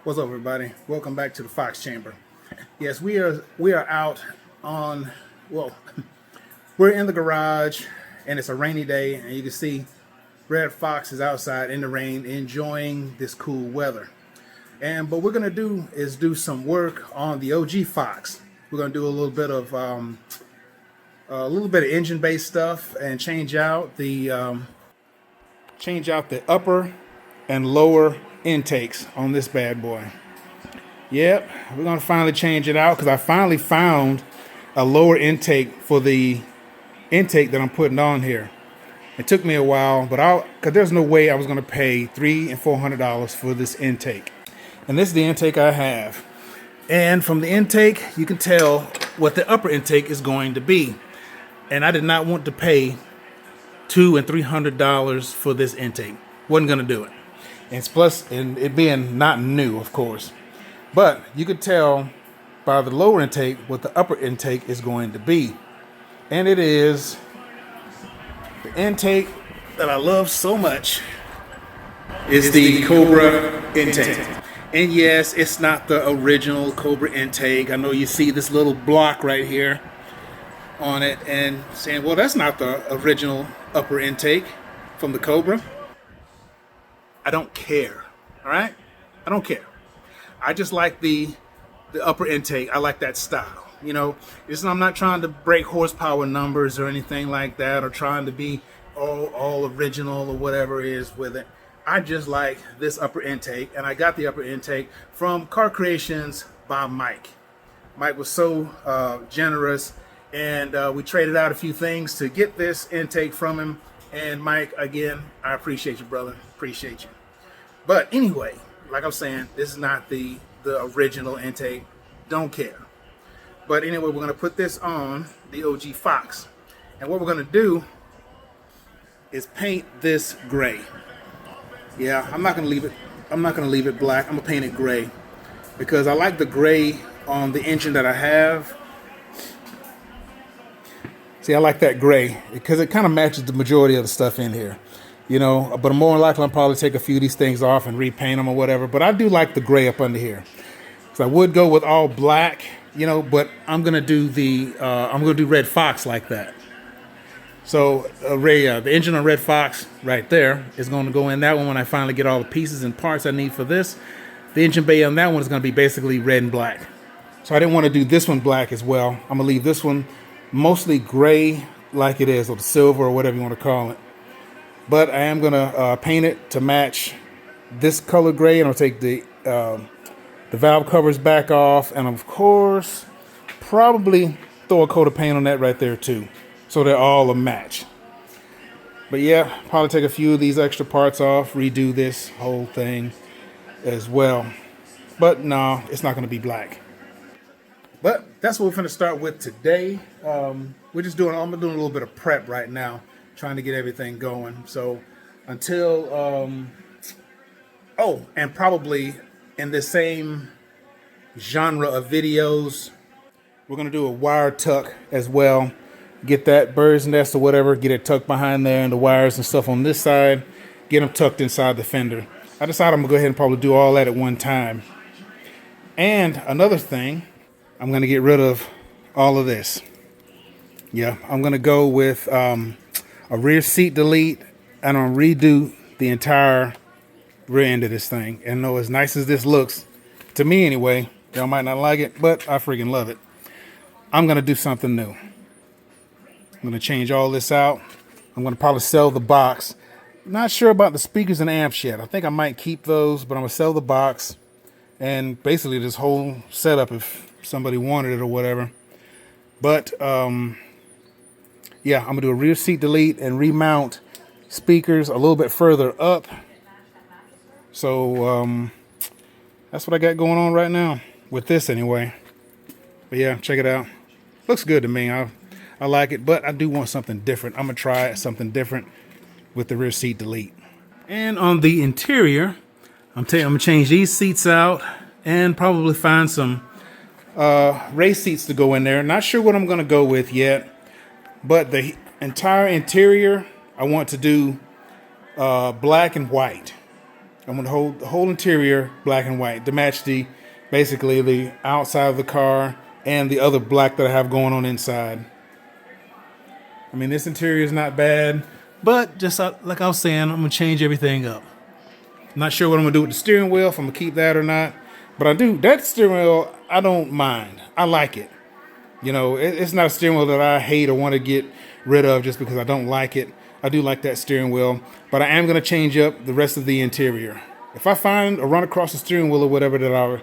What's up, everybody? Welcome back to the Fox Chamber. Yes, we are out on, well, we're in the garage and it's a rainy day, and you can see Red Fox is outside in the rain enjoying this cool weather. And what we're gonna do is do some work on the OG Fox. We're gonna do a little bit of engine-based stuff and change out the upper and lower intakes on this bad boy. Yep, we're gonna finally change it out because I finally found a lower intake for the intake that I'm putting on here. It took me a while, but because there's no way I was gonna pay $300 and $400 for this intake. And this is the intake I have. And from the intake, you can tell what the upper intake is going to be. And I did not want to pay $200 and $300 for this intake. Wasn't gonna do it. And it being not new, of course. But you could tell by the lower intake what the upper intake is going to be. And it is the intake that I love so much is the Cobra intake. And yes, it's not the original Cobra intake. I know you see this little block right here on it and saying, well, that's not the original upper intake from the Cobra. I don't care, all right? I don't care. I just like the upper intake. I like that style. You know, I'm not trying to break horsepower numbers or anything like that, or trying to be all original or whatever it is with it. I just like this upper intake, and I got the upper intake from Car Creations by Mike. Mike was so generous, and we traded out a few things to get this intake from him. And Mike, again, I appreciate you, brother. Appreciate you. But anyway, like I'm saying, this is not the original intake. Don't care. But anyway, we're going to put this on the OG Fox. And what we're going to do is paint this gray. Yeah, I'm not going to leave it black. I'm going to paint it gray because I like the gray on the engine that I have. See, I like that gray because it kind of matches the majority of the stuff in here. You know, but more likely I'll probably take a few of these things off and repaint them or whatever. But I do like the gray up under here. So I would go with all black, you know, but I'm gonna do Red Fox like that. So the engine on Red Fox right there is going to go in that one when I finally get all the pieces and parts I need for this. The engine bay on that one is going to be basically red and black. So I didn't want to do this one black as well. I'm gonna leave this one mostly gray like it is, or the silver or whatever you want to call it. But I am going to paint it to match this color gray, and I'll take the valve covers back off, and of course probably throw a coat of paint on that right there too, so they're all a match. But yeah, probably take a few of these extra parts off, redo this whole thing as well. But no, it's not going to be black. But that's what we're going to start with today. I'm doing a little bit of prep right now, trying to get everything going. So until, and probably in the same genre of videos, we're going to do a wire tuck as well. Get that bird's nest or whatever, get it tucked behind there, and the wires and stuff on this side, get them tucked inside the fender. I decided I'm going to go ahead and probably do all that at one time. And another thing, I'm going to get rid of all of this. Yeah, I'm going to go with a rear seat delete, and I'll redo the entire rear end of this thing. And know, as nice as this looks, to me anyway, y'all might not like it, but I freaking love it. I'm going to do something new. I'm going to change all this out. I'm going to probably sell the box. Not sure about the speakers and amps yet. I think I might keep those, but I'm going to sell the box and basically this whole setup if somebody wanted it or whatever. But yeah, I'm gonna do a rear seat delete and remount speakers a little bit further up. So that's what I got going on right now with this anyway. But yeah, check it out. Looks good to me. I like it, but I do want something different. I'm gonna try something different with the rear seat delete. And on the interior, I'm gonna change these seats out and probably find some race seats to go in there. Not sure what I'm gonna go with yet. But the entire interior, I want to do black and white. I'm going to hold the whole interior black and white to match basically the outside of the car and the other black that I have going on inside. I mean, this interior is not bad, but just like I was saying, I'm going to change everything up. I'm not sure what I'm going to do with the steering wheel, if I'm going to keep that or not. But that steering wheel, I don't mind. I like it. You know, it's not a steering wheel that I hate or want to get rid of just because I don't like it. I do like that steering wheel, but I am going to change up the rest of the interior. If I find or run across the steering wheel or whatever that I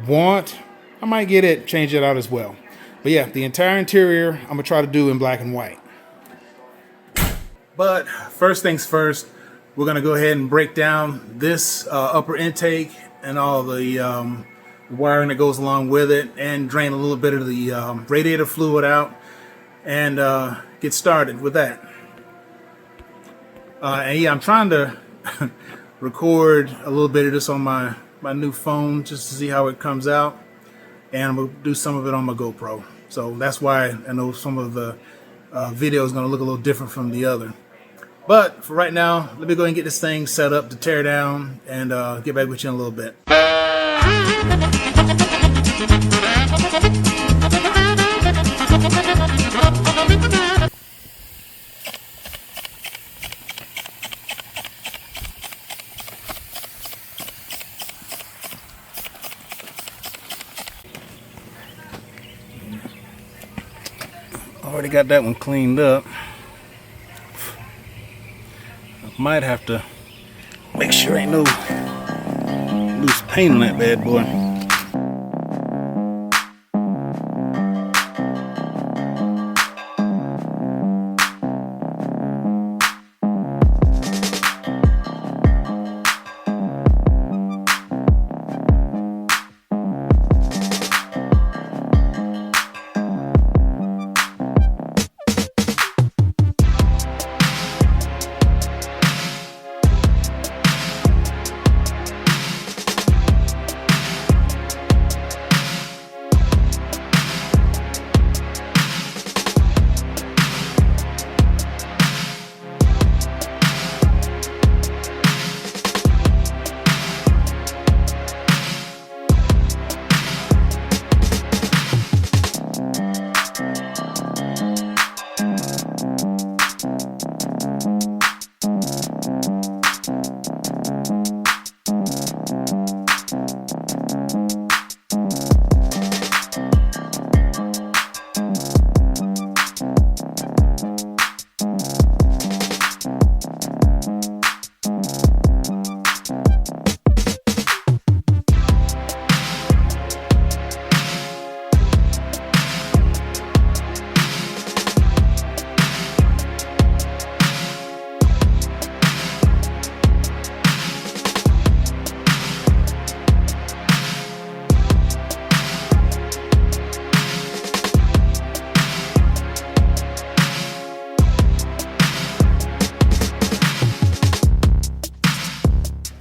want, I might get it, change it out as well. But yeah, the entire interior, I'm going to try to do in black and white. But first things first, we're going to go ahead and break down this upper intake and all the wiring that goes along with it, and drain a little bit of the radiator fluid out, and get started with that. And yeah, I'm trying to record a little bit of this on my new phone just to see how it comes out, and I'm going to do some of it on my GoPro. So that's why I know some of the video is going to look a little different from the other. But for right now, let me go ahead and get this thing set up to tear down, and get back with you in a little bit. Already got that one cleaned up. I might have to make sure ain't no loose paint on that bad boy.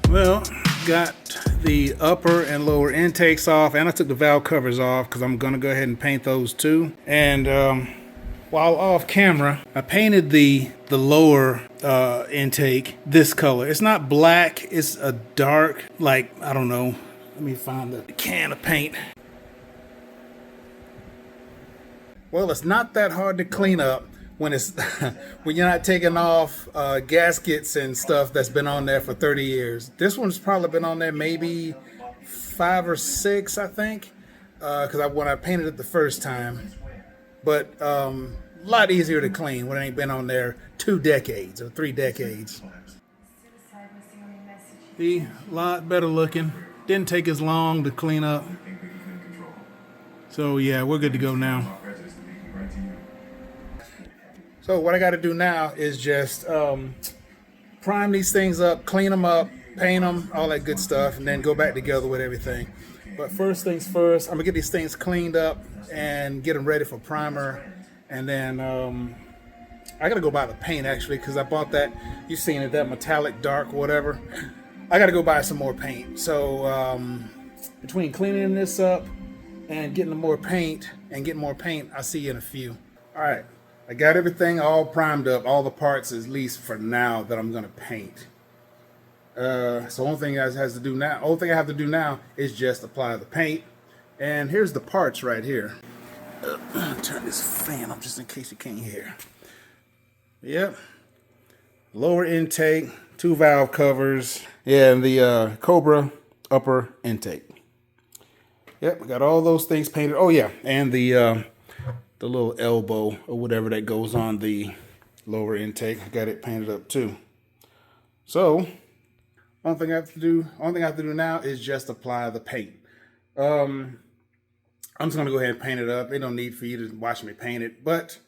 Well, got the upper and lower intakes off, and I took the valve covers off because I'm gonna go ahead and paint those too. And while off camera, I painted the lower intake this color. It's not black, it's a dark, like, I don't know, let me find the can of paint. Well, it's not that hard to clean up when it's when you're not taking off gaskets and stuff that's been on there for 30 years. This one's probably been on there maybe 5 or 6, I think, because when I painted it the first time. But a lot easier to clean when it ain't been on there 2 decades or 3 decades. See, a lot better looking. Didn't take as long to clean up. So yeah, we're good to go now. So what I got to do now is just prime these things up, clean them up, paint them, all that good stuff, and then go back together with everything. But first things first, I'm gonna get these things cleaned up and get them ready for primer. And then I gotta go buy the paint actually, because I bought that, you've seen it, that metallic dark whatever. I gotta go buy some more paint. So between cleaning this up and getting more paint, I'll see you in a few. All right. I got everything all primed up, all the parts at least for now that I'm gonna paint. So only thing I have to do now is just apply the paint. And here's the parts right here. Turn this fan up just in case you can't hear. Yep. Lower intake, 2 valve covers, yeah, and the Cobra upper intake. Yep, we got all those things painted. Oh yeah, and the little elbow or whatever that goes on the lower intake, I got it painted up too. So, only thing I have to do now is just apply the paint. I'm just gonna go ahead and paint it up. Ain't no need for you to watch me paint it, but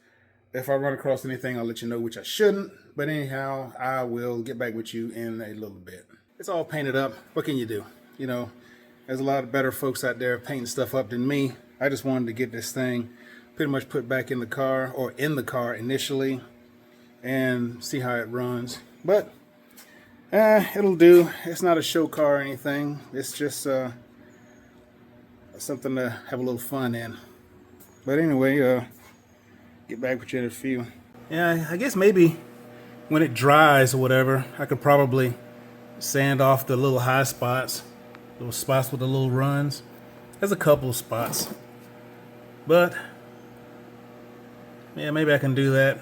if I run across anything, I'll let you know, which I shouldn't. But anyhow, I will get back with you in a little bit. It's all painted up. What can you do? You know, there's a lot of better folks out there painting stuff up than me. I just wanted to get this thing pretty much put back in the car, or in the car initially, and see how it runs. But it'll do. It's not a show car or anything. It's just something to have a little fun in. But anyway, get back with you in a few. Yeah, I guess maybe when it dries or whatever, I could probably sand off the little high spots, those spots with the little runs. There's a couple of spots, but yeah, maybe I can do that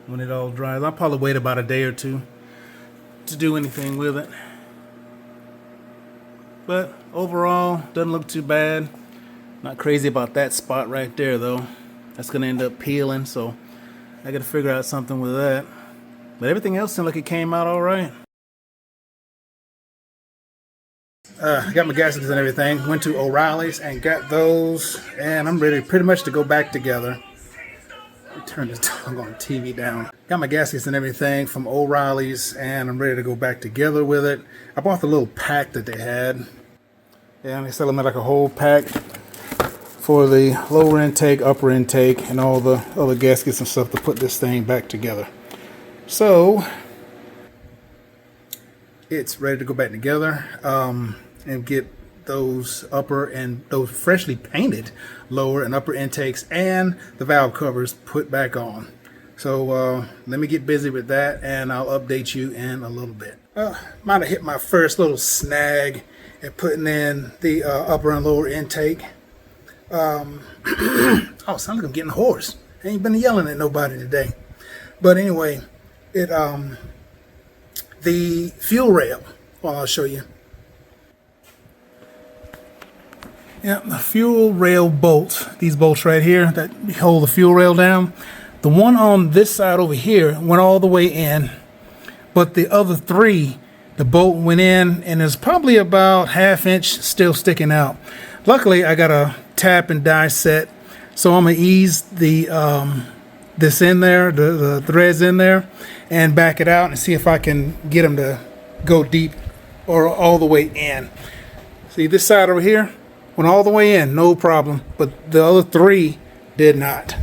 when it all dries. I'll probably wait about a day or two to do anything with it. But overall, doesn't look too bad. Not crazy about that spot right there though. That's gonna end up peeling, so I gotta figure out something with that. But everything else seemed like it came out all right. I got my gaskets and everything. Went to O'Reilly's and got those, and I'm ready pretty much to go back together. Let me turn this doggone TV down. Got my gaskets and everything from O'Reilly's, and I'm ready to go back together with it. I bought the little pack that they had. Yeah, they sell them like a whole pack for the lower intake, upper intake, and all the other gaskets and stuff to put this thing back together. So it's ready to go back together and get those upper and those freshly painted lower and upper intakes and the valve covers put back on. So let me get busy with that, and I'll update you in a little bit. Might have hit my first little snag at putting in the upper and lower intake. Oh, sounds like I'm getting hoarse. I ain't been yelling at nobody today. But anyway, the fuel rail, well, I'll show you. Yeah, the fuel rail bolts, these bolts right here that hold the fuel rail down. The one on this side over here went all the way in, but the other three, the bolt went in, and there's probably about ½ inch still sticking out. Luckily, I got a tap and die set, so I'm gonna ease the this in there, the threads in there, and back it out and see if I can get them to go deep or all the way in. See, this side over here went all the way in, no problem, but the other three did not.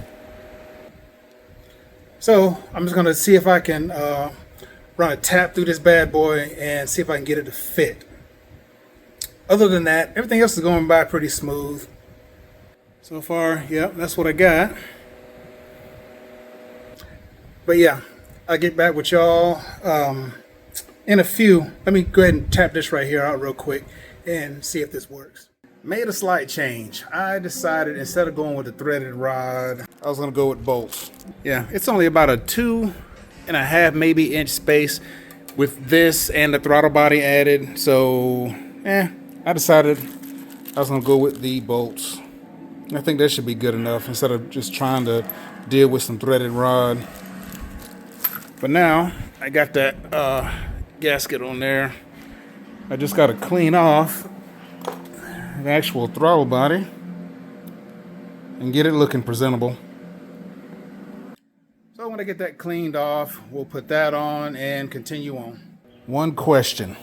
So I'm just gonna see if I can run a tap through this bad boy and see if I can get it to fit. Other than that, everything else is going by pretty smooth. So far, yep, that's what I got. But yeah, I'll get back with y'all in a few. Let me go ahead and tap this right here out real quick and see if this works. Made a slight change. I decided instead of going with the threaded rod, I was gonna go with bolts. Yeah, it's only about a 2.5 maybe inch space with this and the throttle body added. So, I decided I was gonna go with the bolts. I think that should be good enough instead of just trying to deal with some threaded rod. But now I got that gasket on there. I just got to clean off the actual throttle body and get it looking presentable. So when I get that cleaned off, we'll put that on and continue on. One question: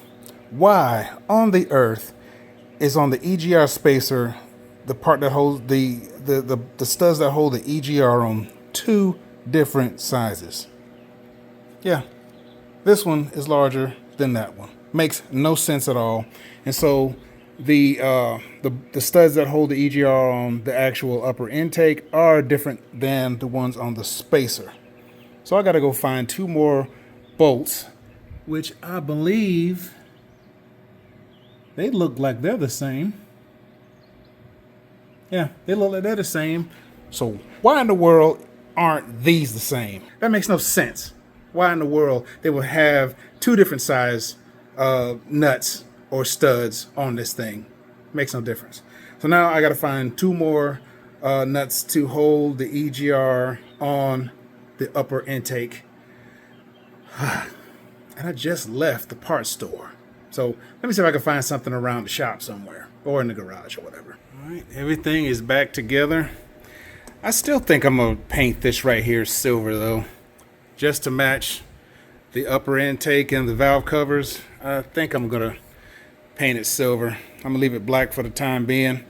why on the earth is on the EGR spacer the part that holds the studs that hold the EGR on 2 different sizes? Yeah, this one is larger than that one. Makes no sense at all. And so the studs that hold the EGR on the actual upper intake are different than the ones on the spacer. So I got to go find 2 more bolts which I believe they look like they're the same. Yeah, they look like they're the same. So why in the world aren't these the same? That makes no sense. Why in the world they would have two different size nuts or studs on this thing? Makes no difference. So now I got to find two more nuts to hold the EGR on the upper intake. And I just left the parts store. So let me see if I can find something around the shop somewhere or in the garage or whatever. All right, everything is back together. I still think I'm going to paint this right here silver though, just to match the upper intake and the valve covers. I think I'm going to paint it silver. I'm going to leave it black for the time being.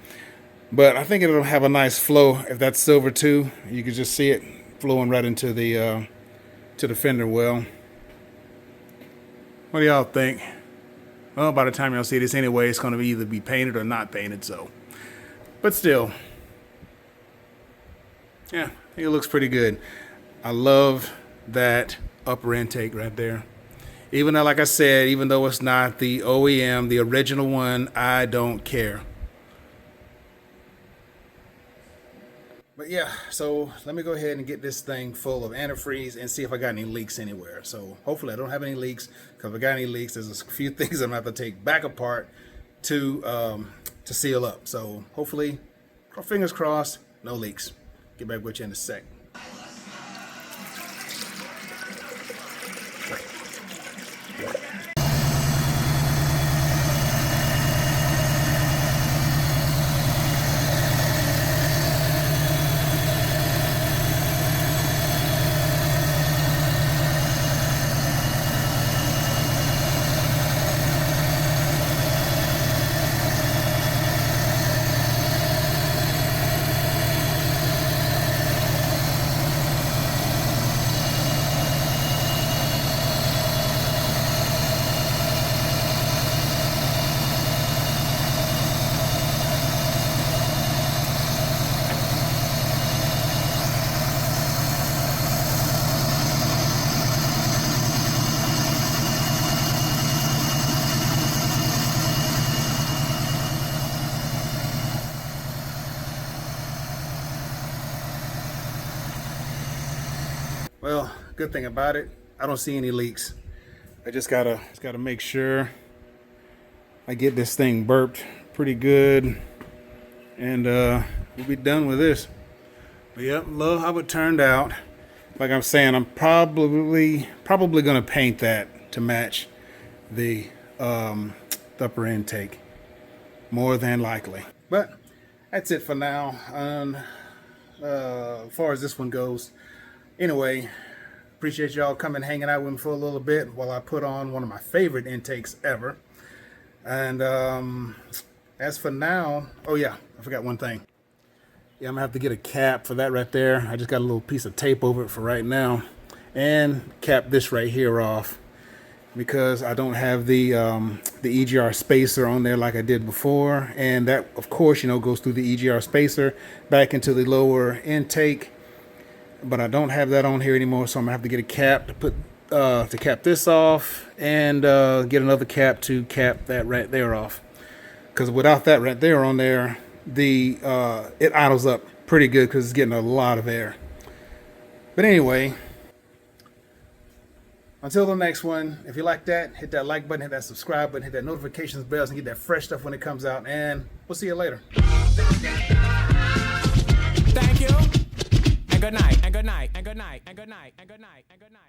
But I think it'll have a nice flow if that's silver too. You can just see it flowing right into the fender well. What do y'all think? Well, by the time y'all see this anyway, it's going to either be painted or not painted, so. But still, yeah, I think it looks pretty good. I love that upper intake right there. Even though, like I said, even though it's not the OEM, the original one, I don't care. But yeah, so let me go ahead and get this thing full of antifreeze and see if I got any leaks anywhere. So hopefully I don't have any leaks, because if I got any leaks, there's a few things I'm gonna have to take back apart to seal up. So hopefully, fingers crossed, no leaks. Get back with you in a sec. Well, good thing about it, I don't see any leaks. I just gotta make sure I get this thing burped pretty good, and we'll be done with this. But yep, love how it turned out. Like I'm saying, I'm probably gonna paint that to match the upper intake, more than likely. But that's it for now. As far as this one goes. Anyway, appreciate y'all coming hanging out with me for a little bit while I put on one of my favorite intakes ever. And as for now, oh yeah, I forgot one thing. Yeah, I'm gonna have to get a cap for that right there. I just got a little piece of tape over it for right now, and cap this right here off, because I don't have the EGR spacer on there like I did before, and that of course, you know, goes through the EGR spacer back into the lower intake. But I don't have that on here anymore, so I'm gonna have to get a cap to put to cap this off, and get another cap to cap that right there off. Because without that right there on there, it idles up pretty good because it's getting a lot of air. But anyway, until the next one, if you like that, hit that like button, hit that subscribe button, hit that notifications bell, and get that fresh stuff when it comes out. And we'll see you later. Thank you. And good night. And good night. And good night. And good night. And good night. And good night.